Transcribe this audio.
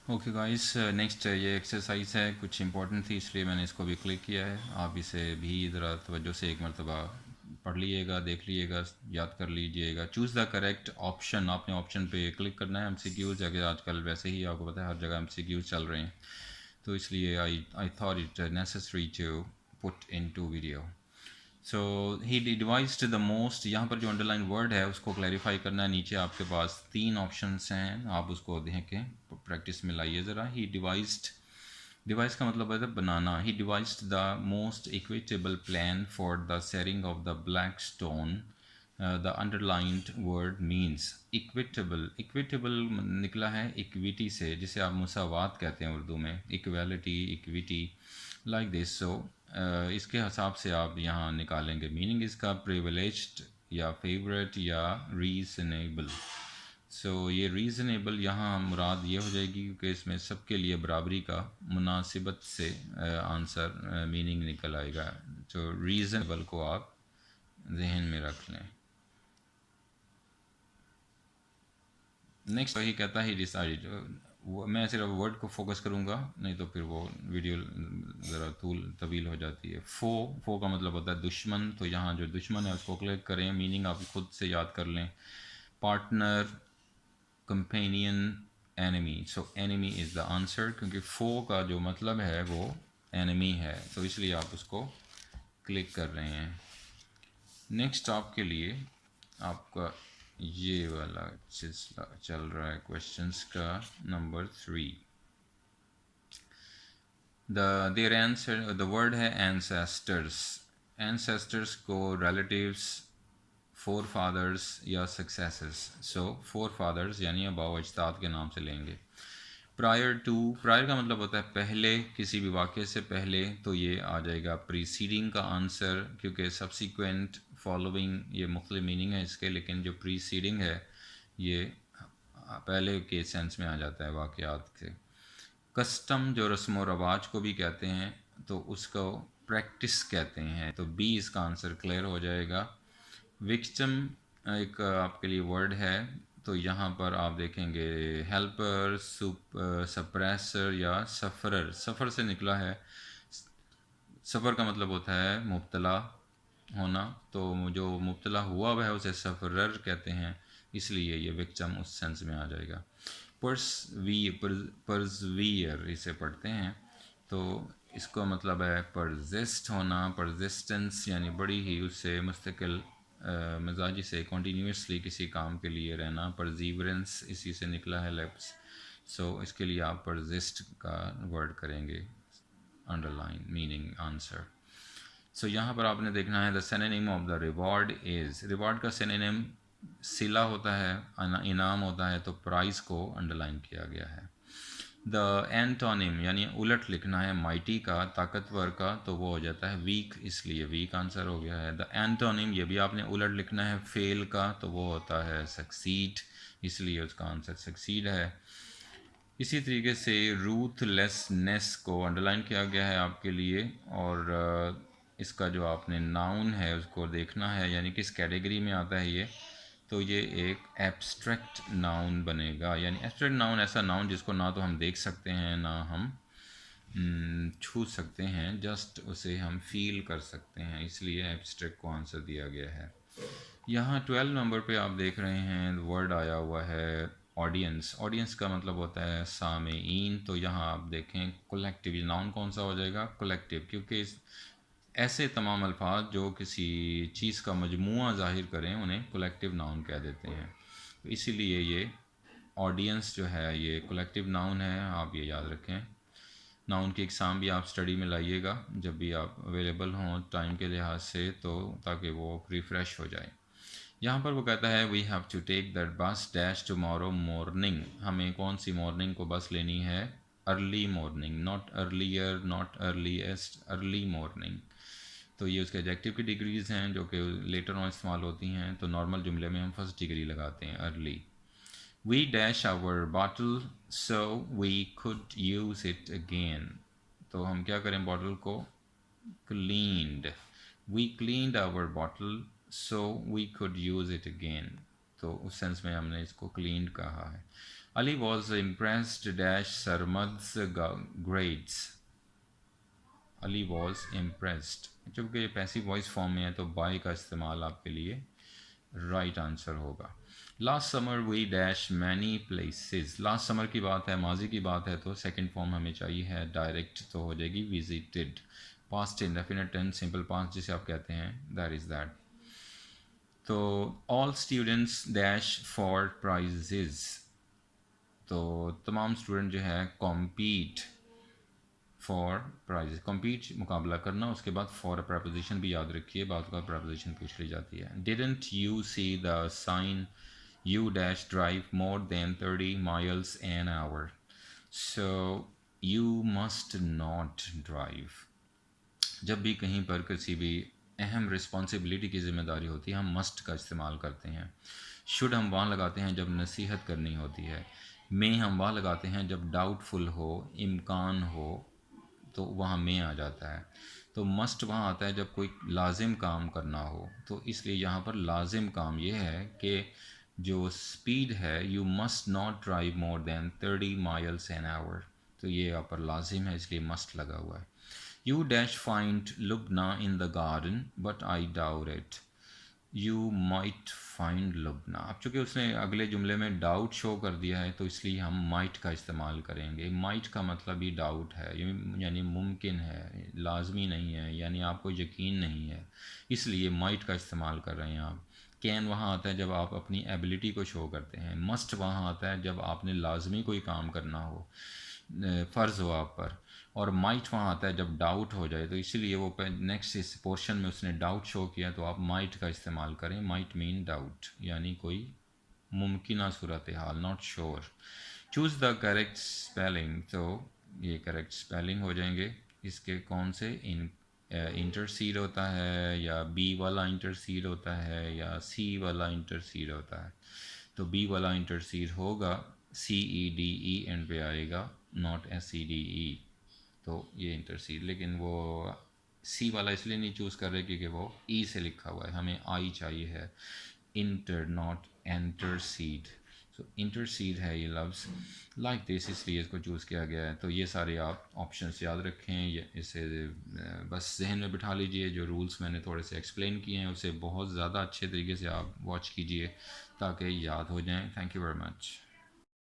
Okay guys, next ये exercise है, कुछ इंपॉर्टेंट थी इसलिए मैंने इसको भी क्लिक किया है। आप इसे भी ज़रा तवज्जो से एक मरतबा पढ़ लीजिएगा, देख लीजिएगा, याद कर लीजिएगा। चूज़ द करेक्ट ऑप्शन, आपने ऑप्शन पे क्लिक करना है। एमसीक्यूज़ अगर आजकल वैसे ही आपको पता है हर जगह एमसीक्यूज़ चल रहे हैं, तो इसलिए I thought it necessary to put into video. So he devised the most, यहाँ पर जो अंडरलाइन वर्ड है उसको क्लैरिफाई करना है। नीचे आपके पास 3 ऑप्शंस हैं, आप उसको देखें, प्रैक्टिस में लाइए ज़रा। ही डिवाइस्ड, डिवाइस का मतलब है बनाना। He devised the most equitable plan for the sharing of the black stone. The underlined word means equitable. Equitable निकला है इक्विटी से, जिसे आप मुसावात कहते हैं उर्दू में, इक्वालिटी, इक्विटी, लाइक दिस। सो इसके हिसाब से आप यहाँ निकालेंगे मीनिंग इसका, प्रिविलेज्ड या फेवरेट या रीजनेबल। सो ये रीज़नेबल यहाँ मुराद ये हो जाएगी क्योंकि इसमें सबके लिए बराबरी का मुनासिबत से आंसर मीनिंग निकल आएगा। तो रीज़नेबल को आप जहन में रख लें। नेक्स्ट वही कहता है डिसाइड। मैं सिर्फ वर्ड को फोकस करूँगा, नहीं तो फिर वो वीडियो ज़रा तवील हो जाती है। फो का मतलब होता है दुश्मन, तो यहाँ जो दुश्मन है उसको क्लिक करें, मीनिंग आप खुद से याद कर लें। Partner, companion, enemy. So enemy is the answer, क्योंकि फो का जो मतलब है वो एनिमी है, तो इसलिए आप उसको क्लिक कर रहे हैं। नेक्स्ट आपके लिए आपका ये वाला सिलसिला चल रहा है क्वेश्चंस का, number 3। Their answer, the word है एंसेस्टर्स। एंसेस्टर्स को रिलेटिव्स, फोर फादर्स या सक्सेसर्स। सो फोर फादर्स यानी अबाव अजदाद के नाम से लेंगे। प्रायर टू, प्रायर का मतलब होता है पहले, किसी भी वाक़े से पहले, तो ये आ जाएगा प्रीसीडिंग का आंसर, क्योंकि सब्सिक्वेंट, फॉलोइंग, ये मुख्तलिफ मीनिंग है इसके, लेकिन जो प्रीसीडिंग है ये पहले के सेंस में आ जाता है वाक़यात से। कस्टम जो रस्म व रवाज को भी कहते हैं, तो उसको प्रैक्टिस कहते हैं, तो बी इसका आंसर क्लियर हो जाएगा। विक्टिम एक आपके लिए वर्ड है, तो यहाँ पर आप देखेंगे हेल्पर, सप्रेसर या सफ़रर। सफ़र से निकला है, सफ़र का मतलब होता है मुब्तला होना, तो जो मुब्तला हुआ वह है उसे सफ़रर कहते हैं, इसलिए ये विक्टिम उस सेंस में आ जाएगा। परजवियर इसे पढ़ते हैं, तो इसका मतलब है परजिस्ट होना, परजिस्टेंस यानी बड़ी ही उससे मुस्तकिल मिजाजी से कॉन्टीन्यूसली किसी काम के लिए रहना। परजीवरेंस इसी से निकला है लेफ्ट। सो इसके लिए आप परजिस्ट का वर्ड करेंगे अंडरलाइन, मीनिंग आंसर। सो यहाँ पर आपने देखना है the synonym of the reward is. Reward का सिनोनिम सिला होता है, इनाम होता है, तो प्राइज़ को अंडरलाइन किया गया है। द एंटोनिम यानी उलट लिखना है माइटी का, ताकतवर का, तो वो हो जाता है वीक, इसलिए वीक आंसर हो गया है। द एंटोनिम ये भी आपने उलट लिखना है फेल का, तो वो होता है सक्सीड, इसलिए उसका आंसर सक्सीड है। इसी तरीके से रूथलेसनेस को अंडरलाइन किया गया है आपके लिए, और इसका जो आपने नाउन है उसको देखना है, यानी किस कैटेगरी में आता है ये, तो ये एक एब्स्ट्रैक्ट नाउन बनेगा। यानी एब्स्ट्रैक्ट नाउन ऐसा नाउन जिसको ना तो हम देख सकते हैं ना हम छू सकते हैं, जस्ट उसे हम फील कर सकते हैं, इसलिए एब्स्ट्रैक्ट को आंसर दिया गया है। यहाँ 12 नंबर पे आप देख रहे हैं वर्ड आया हुआ है ऑडियंस। ऑडियंस का मतलब होता है सामेईन, तो यहाँ आप देखें कलेक्टिव, नाउन कौन सा हो जाएगा, कलेक्टिव, क्योंकि ऐसे तमाम अल्फाज जो किसी चीज़ का मजमूआ ज़ाहिर करें उन्हें कलेक्टिव नाउन कह देते हैं, तो इसीलिए ये ऑडियंस जो है ये कलेक्टिव नाउन है, आप ये याद रखें। नाउन की एग्ज़ाम भी आप स्टडी में लाइएगा जब भी आप अवेलेबल हों टाइम के लिहाज से, तो ताकि वो रिफ़्रेश हो जाए। यहाँ पर वो कहता है we have to take that bus dash tomorrow morning. हमें कौन सी मॉर्निंग को बस लेनी है, early morning, not earlier, not earliest, early morning. तो ये उसके एडजेक्टिव की डिग्रीज़ हैं जो कि लेटर ऑन इस्तेमाल होती हैं, तो नॉर्मल जुमले में हम फर्स्ट डिग्री लगाते हैं early. We dash our bottle so we could use it again. तो हम क्या करें, बॉटल को cleaned, we cleaned our bottle so we could use it again. तो उस सेंस में हमने इसको क्लीन कहा है। Ali was impressed dash Sarmad's grades. Ali was impressed, चूँकि ये पैसिव वॉइस फॉर्म में है तो बाय का इस्तेमाल आपके लिए राइट आंसर होगा। Last summer we dash many places. Last summer की बात है, माजी की बात है, तो सेकंड फॉर्म हमें चाहिए है डायरेक्ट, तो हो जाएगी visited. Past indefinite tense simple past जिसे आप कहते हैं, दैट इज़ दैट। तो all students dash for prizes, तो तमाम स्टूडेंट जो है कॉम्पीट फॉर प्राइजेस, कॉम्पीट मुकाबला करना, उसके बाद फॉर प्रपोजिशन भी याद रखिए, बात का प्रपोजिशन पूछ ली जाती है। Didn't you see the sign you dash drive more than 30 miles an hour, so you must not drive. जब भी कहीं पर किसी भी अहम रिस्पॉन्सिबिलिटी की ज़िम्मेदारी होती है हम मस्ट का इस्तेमाल करते हैं। शुड हम वहाँ लगाते हैं जब नसीहत करनी होती है। मे हम वहाँ लगाते हैं जब डाउटफुल हो, इम्कान हो, तो वहाँ में आ जाता है। तो मस्ट वहाँ आता है जब कोई लाजिम काम करना हो, तो इसलिए यहाँ पर लाजिम काम ये है कि जो स्पीड है, you must not drive more than 30 miles an our, तो ये यहाँ पर लाजिम है इसलिए मस्ट लगा हुआ है। You dash find Lubna in the garden but I doubt it, you might find Lubna. अब चूँकि उसने अगले जुमले में डाउट शो कर दिया है तो इसलिए हम माइट का इस्तेमाल करेंगे। माइट का मतलब ही डाउट है, यानी मुमकिन है, लाजमी नहीं है, यानी आपको यकीन नहीं है, इसलिए माइट का इस्तेमाल कर रहे हैं आप। कैन वहाँ आता है जब आप अपनी एबिलिटी को शो करते हैं। मस्ट वहाँ आता है जब आपने लाजमी कोई काम करना हो, फ़र्ज़ हो आप पर। और माइट वहाँ आता है जब डाउट हो जाए, तो इसीलिए वो नेक्स्ट इस पोर्शन में उसने डाउट शो किया तो आप माइट का इस्तेमाल करें। माइट मीन डाउट, यानी कोई मुमकिन सूरत हाल, not sure. Choose the correct spelling, तो ये करेक्ट स्पेलिंग हो जाएंगे इसके कौन से, इंटरसीड होता है या बी वाला इंटरसीड होता है या सी वाला इंटरसीड होता है। तो बी वाला इंटरसीड होगा, CEDE एंड पे आएगा, नॉट SEDE, तो ये इंटरसीड। लेकिन वो सी वाला इसलिए नहीं चूज़ कर रहे क्योंकि वो ई से लिखा हुआ है, हमें आई चाहिए है, इंटर नॉट एंटरसीड। सो इंटरसीड है ये लफ्ज़, लाइक दिस, इसलिए इसको चूज़ किया गया है। तो ये सारे आप ऑप्शंस याद रखें, इसे बस जहन में बिठा लीजिए। जो रूल्स मैंने थोड़े से एक्सप्लेन किए हैं उसे बहुत ज़्यादा अच्छे तरीके से आप वॉच कीजिए ताकि याद हो जाएं। Thank you very much.